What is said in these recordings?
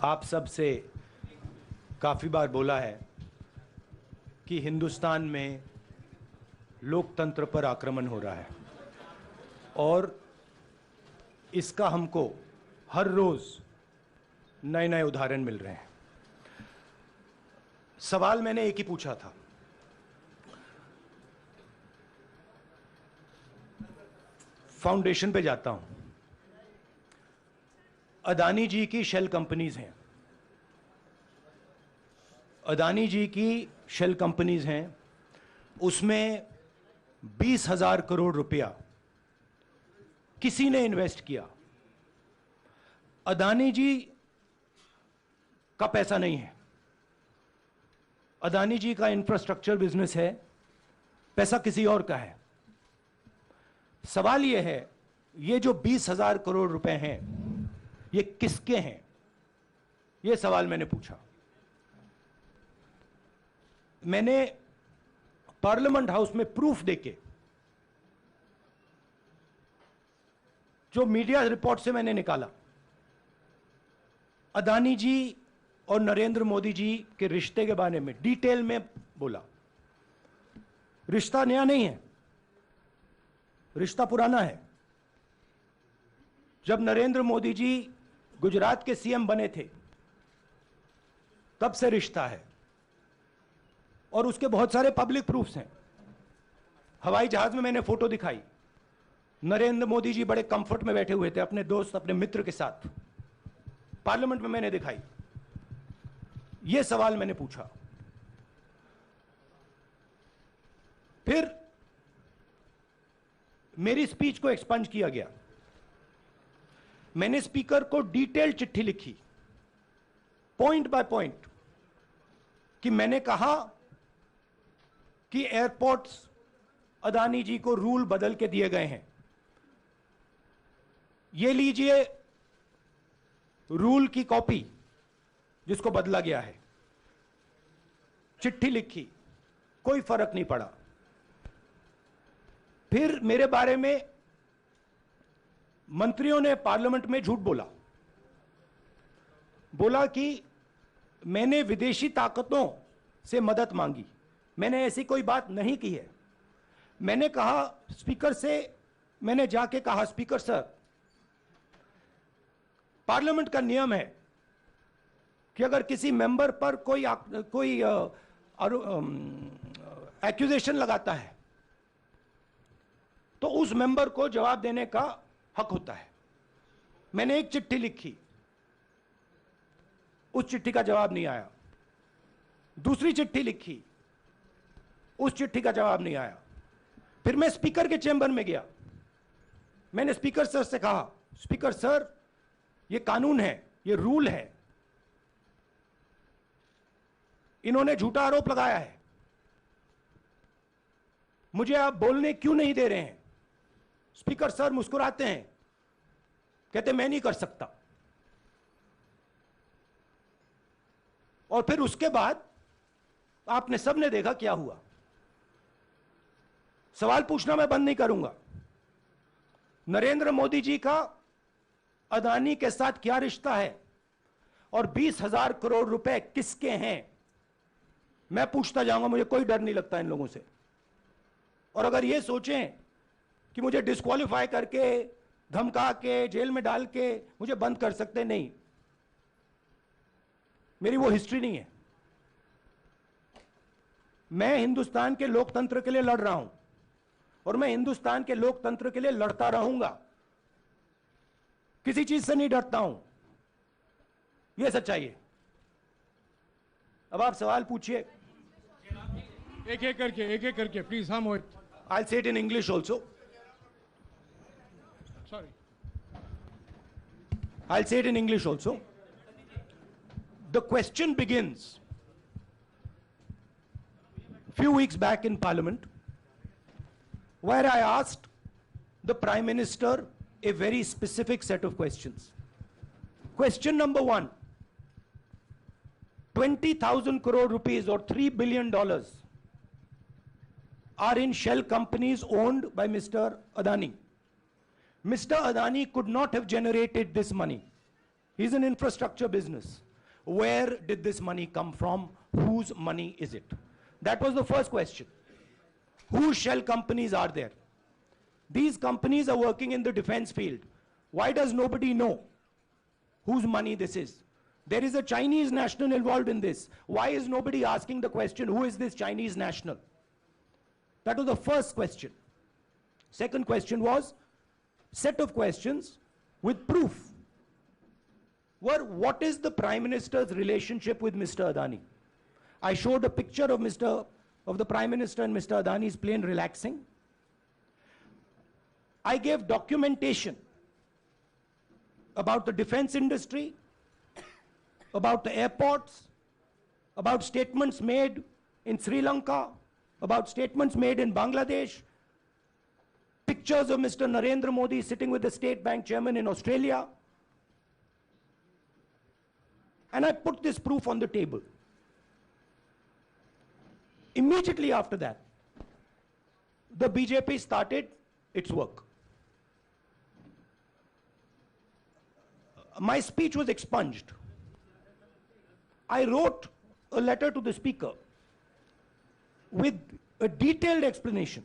आप सब से काफ़ी बार बोला है कि हिंदुस्तान में लोकतंत्र पर आक्रमण हो रहा है और इसका हमको हर रोज़ नए नए उदाहरण मिल रहे हैं। सवाल मैंने एक ही पूछा था, फाउंडेशन पे जाता हूं, अदानी जी की शेल कंपनीज हैं, अदानी जी की शेल कंपनीज हैं, उसमें 20,000 करोड़ रुपया किसी ने इन्वेस्ट किया। अदानी जी का पैसा नहीं है, अदानी जी का इंफ्रास्ट्रक्चर बिजनेस है, पैसा किसी और का है। सवाल यह है, ये जो 20,000 करोड़ रुपए हैं ये किसके हैं? यह सवाल मैंने पूछा। मैंने पार्लियामेंट हाउस में प्रूफ देके, जो मीडिया रिपोर्ट से मैंने निकाला, अदानी जी और नरेंद्र मोदी जी के रिश्ते के बारे में डिटेल में बोला। रिश्ता नया नहीं है, रिश्ता पुराना है। जब नरेंद्र मोदी जी गुजरात के सीएम बने थे तब से रिश्ता है और उसके बहुत सारे पब्लिक प्रूफ्स हैं। हवाई जहाज में मैंने फोटो दिखाई, नरेंद्र मोदी जी बड़े कंफर्ट में बैठे हुए थे अपने दोस्त, अपने मित्र के साथ। पार्लियामेंट में मैंने दिखाई। यह सवाल मैंने पूछा। फिर मेरी स्पीच को एक्सपंज किया गया। मैंने स्पीकर को डिटेल चिट्ठी लिखी, पॉइंट बाय पॉइंट, कि मैंने कहा कि एयरपोर्ट्स अदानी जी को रूल बदल के दिए गए हैं। ये लीजिए रूल की कॉपी जिसको बदला गया है। चिट्ठी लिखी, कोई फर्क नहीं पड़ा। फिर मेरे बारे में मंत्रियों ने पार्लियामेंट में झूठ बोला कि मैंने विदेशी ताकतों से मदद मांगी। मैंने ऐसी कोई बात नहीं की है। मैंने कहा स्पीकर से, मैंने जाके कहा, स्पीकर सर, पार्लियामेंट का नियम है कि अगर किसी मेंबर पर कोई एक्यूजेशन लगाता है तो उस मेंबर को जवाब देने का हक होता है। मैंने एक चिट्ठी लिखी, उस चिट्ठी का जवाब नहीं आया। दूसरी चिट्ठी लिखी, उस चिट्ठी का जवाब नहीं आया। फिर मैं स्पीकर के चेंबर में गया। मैंने स्पीकर सर से कहा, स्पीकर सर, यह कानून है, यह रूल है, इन्होंने झूठा आरोप लगाया है, मुझे आप बोलने क्यों नहीं दे रहे हैं? स्पीकर सर मुस्कुराते हैं, कहते मैं नहीं कर सकता। और फिर उसके बाद आपने सबने देखा क्या हुआ। सवाल पूछना मैं बंद नहीं करूंगा। नरेंद्र मोदी जी का अदानी के साथ क्या रिश्ता है और 20,000 करोड़ रुपए किसके हैं, मैं पूछता जाऊंगा। मुझे कोई डर नहीं लगता इन लोगों से। और अगर ये सोचें कि मुझे डिस्क्वालीफाई करके, धमका के, जेल में डाल के मुझे बंद कर सकते, नहीं, मेरी वो हिस्ट्री नहीं है। मैं हिंदुस्तान के लोकतंत्र के लिए लड़ रहा हूं और मैं हिंदुस्तान के लोकतंत्र के लिए लड़ता रहूंगा। किसी चीज से नहीं डरता हूं, यह सच्चाई है। अब आप सवाल पूछिए। एक एक करके प्लीज। हाँ मोहित, I'll say it in English also. sorry. I'll say it in English also. The question begins few weeks back in Parliament, where I asked the Prime Minister a very specific set of questions. Question number 1, 20,000 crore rupees or $3 billion are in shell companies owned by Mr. Adani. Mr. Adani could not have generated this money. He's an infrastructure business. Where did this money come from? Whose money is it? That was the first question. Whose shell companies are there? These companies are working in the defense field. Why does nobody know whose money this is? There is a Chinese national involved in this. Why is nobody asking the question, who is this Chinese national? That was the first question. Second question was, set of questions with proof. What is the Prime Minister's relationship with Mr. Adani? I showed a picture of the Prime Minister and Mr. Adani's plane relaxing. I gave documentation about the defense industry, about the airports, about statements made in Sri Lanka, about statements made in Bangladesh, pictures of Mr. Narendra Modi sitting with the State Bank chairman in Australia. And I put this proof on the table. Immediately after that, the BJP started its work. My speech was expunged. I wrote a letter to the Speaker with a detailed explanation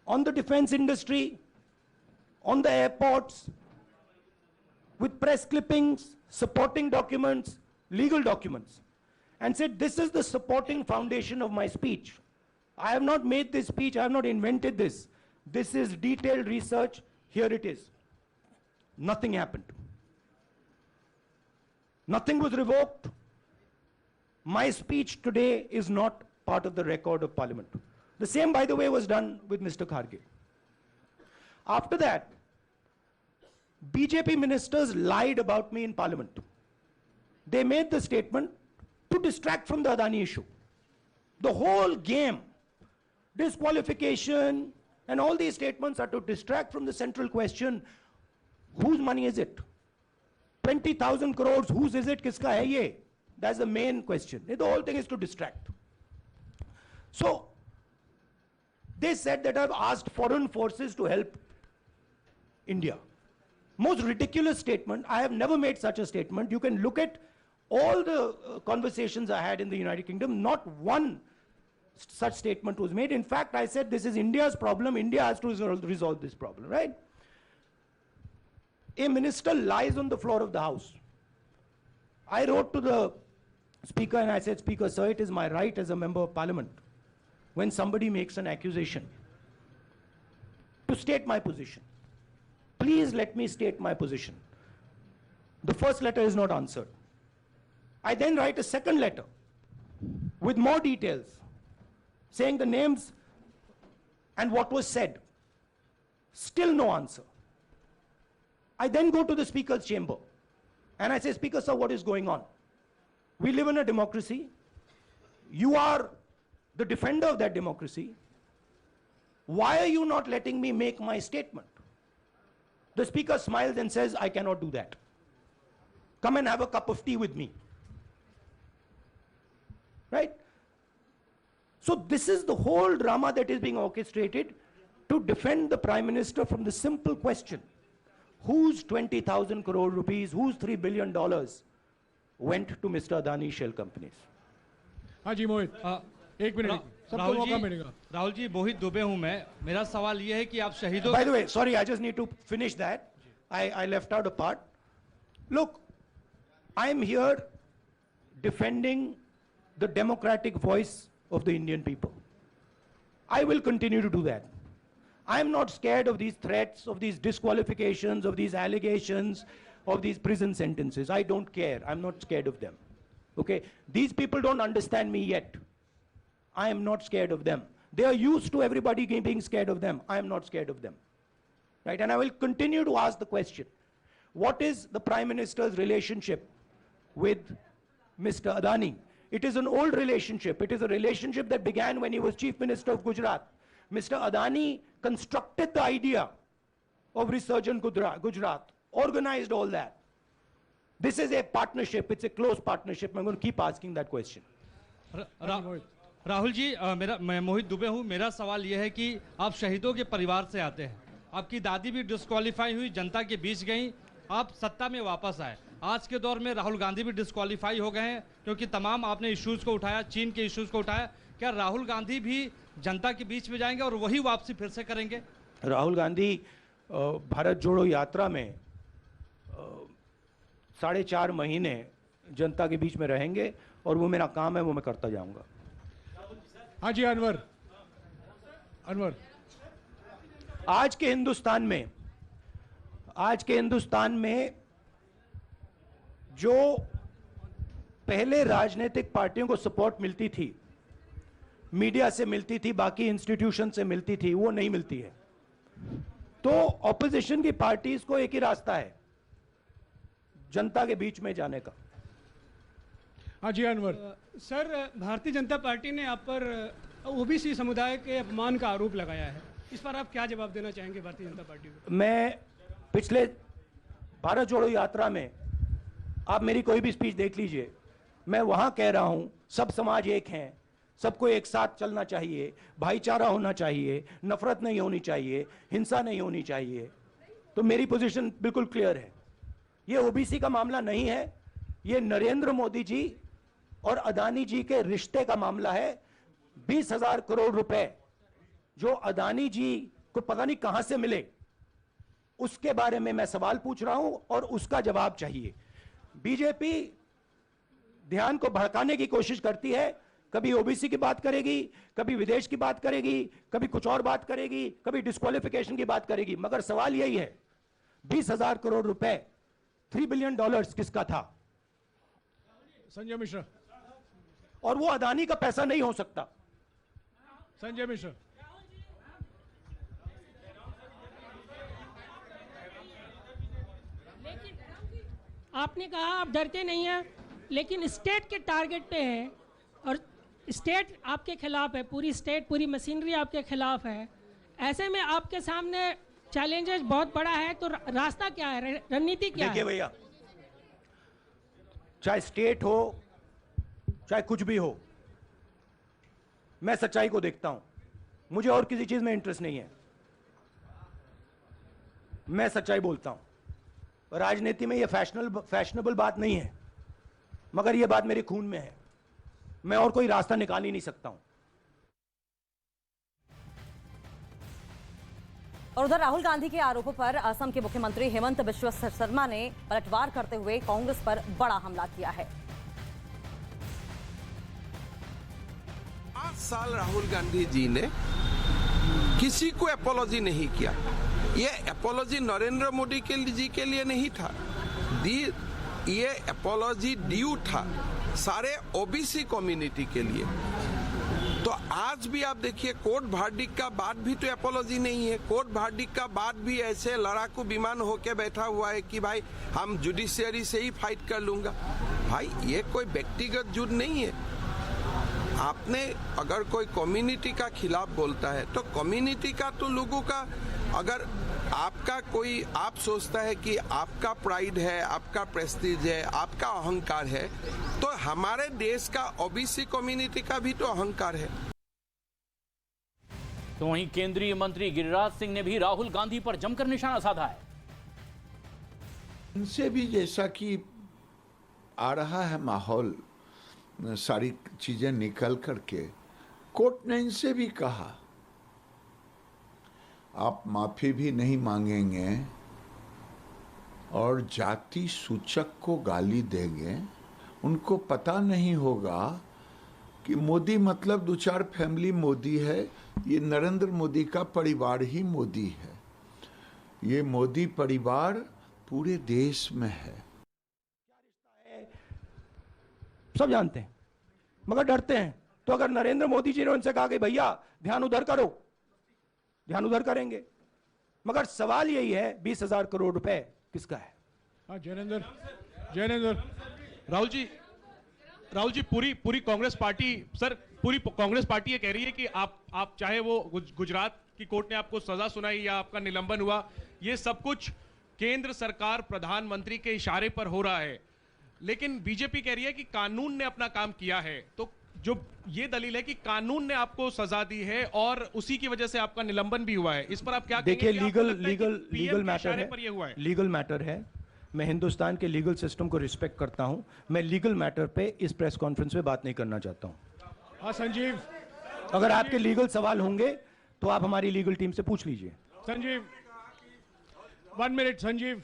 on the defense industry, on the airports, with press clippings, supporting documents, legal documents, and said, this is the supporting foundation of my speech. I have not made this speech, I have not invented this. This is detailed research, here it is. Nothing happened. Nothing was revoked. My speech today is not part of the record of Parliament. The same, by the way, was done with Mr. Kharge. After that, BJP ministers lied about me in Parliament. They made the statement to distract from the Adani issue. The whole game, disqualification, and all these statements are to distract from the central question, whose money is it? 20,000 crores, whose is it? Kiska hai ye? That's the main question. The whole thing is to distract. So, they said that I've asked foreign forces to help India. Most ridiculous statement. I have never made such a statement. You can look at all the conversations I had in the United Kingdom. Not one such statement was made. In fact, I said this is India's problem. India has to resolve this problem, right? A minister lies on the floor of the House. I wrote to the Speaker and I said, Speaker, sir, it is my right as a member of Parliament, when somebody makes an accusation, to state my position. Please let me state my position. The first letter is not answered. I then write a second letter with more details, saying the names and what was said. Still no answer. I then go to the Speaker's chamber and I say, Speaker, sir, what is going on? We live in a democracy. You are the defender of that democracy. Why are you not letting me make my statement? The Speaker smiles and says, I cannot do that. Come and have a cup of tea with me. Right? So this is the whole drama that is being orchestrated to defend the Prime Minister from the simple question, whose 20,000 crore rupees, whose $3 billion went to Mr. Adani shell companies? हाँ जी मोहित, एक minute, सबको मौका मिलेगा. राहुल जी, मोहित दुबे हूं मैं. मेरा सवाल यह है कि आप शहीदों. By the way, sorry, I just need to finish that. I left out a part. Look, I'm here defending the democratic voice of the Indian people. I will continue to do that. I'm not scared of these threats, of these disqualifications, of these allegations, of these prison sentences. I don't care. I'm not scared of them. Okay? These people don't understand me yet. I am not scared of them. They are used to everybody being scared of them. I am not scared of them. Right? And I will continue to ask the question, what is the Prime Minister's relationship with Mr. Adani? It is an old relationship. It is a relationship that began when he was Chief Minister of Gujarat. Mr. Adani constructed the idea of Resurgent Gujarat, organized all that. This is a partnership. It's a close partnership. I'm going to keep asking that question. Rahul ji, मैं मोहित दुबे हूं. मेरा सवाल यह है कि आप शहीदों के परिवार से आते हैं. आपकी दादी भी डिस्क्वालीफाई हुई, जनता के बीच गई. आप सत्ता में वापस आए। आज के दौर में राहुल गांधी भी डिस्क्वालीफाई हो गए हैं क्योंकि तमाम आपने इश्यूज को उठाया, चीन के इश्यूज को उठाया। क्या राहुल गांधी भी जनता के बीच में जाएंगे और वही वापसी फिर से करेंगे? राहुल गांधी भारत जोड़ो यात्रा में 4.5 महीने जनता के बीच में रहेंगे और वो मेरा काम है, वो मैं करता जाऊंगा। हाँ जी अनवर, अनवर आज के हिंदुस्तान में जो पहले राजनीतिक पार्टियों को सपोर्ट मिलती थी, मीडिया से मिलती थी, बाकी इंस्टीट्यूशन से मिलती थी, वो नहीं मिलती है। तो ऑपोजिशन की पार्टीज को एक ही रास्ता है, जनता के बीच में जाने का। हाँ जी अनवर। सर, भारतीय जनता पार्टी ने आप पर ओबीसी समुदाय के अपमान का आरोप लगाया है, इस पर आप क्या जवाब देना चाहेंगे भारतीय जनता पार्टी को? मैं पिछले भारत जोड़ो यात्रा में, आप मेरी कोई भी स्पीच देख लीजिए, मैं वहां कह रहा हूं सब समाज एक हैं, सबको एक साथ चलना चाहिए, भाईचारा होना चाहिए, नफरत नहीं होनी चाहिए, हिंसा नहीं होनी चाहिए। तो मेरी पोजीशन बिल्कुल क्लियर है। ये ओबीसी का मामला नहीं है, ये नरेंद्र मोदी जी और अदानी जी के रिश्ते का मामला है। 20,000 करोड़ रुपए जो अदानी जी को पता नहीं कहां से मिले, उसके बारे में मैं सवाल पूछ रहा हूं और उसका जवाब चाहिए। बीजेपी ध्यान को भड़काने की कोशिश करती है, कभी ओबीसी की बात करेगी, कभी विदेश की बात करेगी, कभी कुछ और बात करेगी, कभी डिस्क्वालिफिकेशन की बात करेगी, मगर सवाल यही है 20,000 करोड़ रुपए, $3 बिलियन किसका था? संजय मिश्रा। और वो अदानी का पैसा नहीं हो सकता। संजय मिश्रा। आपने कहा आप डरते नहीं हैं, लेकिन स्टेट के टारगेट पे हैं और स्टेट आपके खिलाफ है, पूरी स्टेट, पूरी मशीनरी आपके खिलाफ है। ऐसे में आपके सामने चैलेंजेस बहुत बड़ा है, तो रास्ता क्या है, रणनीति क्या है? देखिए भैया, चाहे स्टेट हो चाहे कुछ भी हो, मैं सच्चाई को देखता हूं, मुझे और किसी चीज में इंटरेस्ट नहीं है। मैं सच्चाई बोलता हूं। राजनीति में ये फैशनेबल बात नहीं है, मगर ये बात मेरे खून में है। मैं और कोई रास्ता निकाल ही नहीं सकता हूं। और उधर राहुल गांधी के आरोपों पर असम के मुख्यमंत्री हेमंत बिश्व शर्मा ने पलटवार करते हुए कांग्रेस पर बड़ा हमला किया है। 5 साल राहुल गांधी जी ने किसी को अपोलॉजी नहीं किया। ये अपोलॉजी नरेंद्र मोदी जी के लिए नहीं था, ये अपोलॉजी ड्यू था सारे ओबीसी कम्युनिटी के लिए। तो आज भी आप देखिए, कोर्ट वर्डिक्ट का बाद भी तो अपोलॉजी नहीं है। कोर्ट वर्डिक्ट का बाद भी ऐसे लड़ाकू विमान होके बैठा हुआ है कि भाई हम जुडिशियरी से ही फाइट कर लूंगा। भाई ये कोई व्यक्तिगत युद्ध नहीं है। आपने अगर कोई कम्युनिटी का खिलाफ बोलता है तो कम्युनिटी का तो लोगों का, अगर आपका कोई आप सोचता है कि आपका प्राइड है, आपका प्रेस्टीज है, आपका अहंकार है, तो हमारे देश का ओबीसी कम्युनिटी का भी तो अहंकार है। तो वहीं केंद्रीय मंत्री गिरिराज सिंह ने भी राहुल गांधी पर जमकर निशाना साधा है। इनसे भी जैसा कि आ रहा है माहौल, सारी चीजें निकल करके, कोर्ट ने इनसे भी कहा आप माफी भी नहीं मांगेंगे और जाति सूचक को गाली देंगे। उनको पता नहीं होगा कि मोदी मतलब 2-4 फैमिली मोदी है, ये नरेंद्र मोदी का परिवार ही मोदी है। ये मोदी परिवार पूरे देश में है। सब जानते हैं, मगर डरते हैं। तो अगर नरेंद्र मोदी जी ने उनसे कहा कि भैया ध्यान उधर करो, ध्यान उधर करेंगे। मगर सवाल यही है 20,000 करोड़ रुपए किसका है? हाँ जयनेंद्र। राहुल जी पूरी कांग्रेस पार्टी, सर पूरी कांग्रेस पार्टी ये कह रही है कि आप चाहे वो गुजरात की कोर्ट ने आपको सजा सुनाई या आपका निलंबन हुआ, ये सब कुछ केंद्र सरकार प्रधानमंत्री के इशारे पर हो रहा है। लेकिन बीजेपी कह रही है कि कानून ने अपना काम किया है। तो जो ये दलील है कि कानून ने आपको सजा दी है और उसी की वजह से आपका निलंबन भी हुआ है, इस पर आप क्या देखिए, कहेंगे? लीगल मैटर है, लीगल मैटर है। मैं हिंदुस्तान के लीगल सिस्टम को रिस्पेक्ट करता हूं। मैं लीगल मैटर पे इस प्रेस कॉन्फ्रेंस में बात नहीं करना चाहता हूं। हाँ संजीव, अगर आपके लीगल सवाल होंगे तो आप हमारी लीगल टीम से पूछ लीजिए। Sanjeev, 1 minute Sanjeev.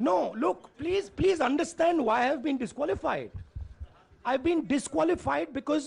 No, look, please understand why I have been disqualified. I've been disqualified because